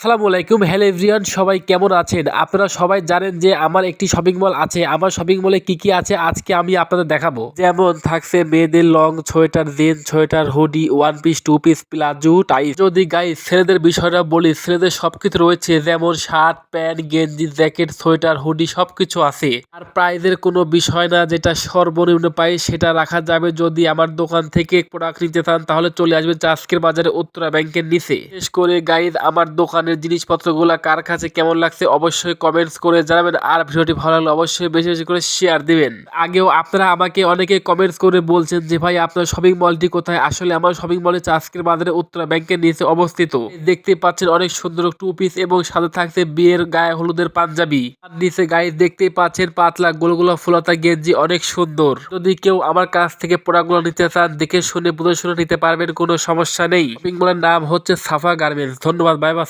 আসসালামু আলাইকুম, hello everyone, সবাই কেমন আছেন? আপনারা সবাই জানেন যে আমার একটি শপিং মল আছে। আমার শপিং মলে কি কি আছে আজকে আমি আপনাদের দেখাবো। যেমন থাকছে মেয়েদের long sweater, jeans sweater, hoodie, one piece, two piece, palazzo, tie. যদি গাইস ছেলেদের বিষয়টা বলি, ছেলেদের সবকিছু রয়েছে, যেমন শার্ট, প্যান্ট, গেঞ্জি, জ্যাকেট, সোয়েটার, হুডি সবকিছু আছে। আর প্রাইজের কোনো বিষয় না, যেটা সর্বনিম্ন প্রাইস সেটা রাখা যাবে। যদি আমার দোকান থেকে প্রোডাক্ট নিতে চান তাহলে চলে আসবেন চাষকের বাজারে উত্তরা ব্যাংকের নিচে। বিশেষ করে গাইজ আমার দোকানের জিনিসপত্রগুলো কার কাছে কেমন লাগছে অবশ্যই কমেন্টস করে জানাবেন। আর ভিডিওটি ভালো লাগলে অবশ্যই বেশি বেশি করে শেয়ার দিবেন। আগেও আপনারা আমাকে অনেকে কমেন্টস করে বলছেন যে ভাই আপনার শপিং মলটি কোথায়। আসলে আমার শপিং মলে চাষকের বাজারে উত্তরা ব্যাংকের নিচে অবস্থিত। দেখতে পাচ্ছেন অনেক সুন্দর টু পিস এবং সাথে থাকছে বিয়ের গায়ে হলুদের পাঞ্জাবি। আর নিচে গাইজ দেখতেই পাচ্ছেন পাতলা গোলগোলা ফুলাতা গেঞ্জি, অনেক সুন্দর। যদি কেউ আমার কাছ থেকে প্রোডাক্টগুলো নিতে চান দেখে শুনে বুঝে শুনে নিতে পারবেন, কোনো সমস্যা নেই। শপিং মলের নাম হচ্ছে সাফা গার্মেন্টস। ধন্যবাদ, বাই বাই।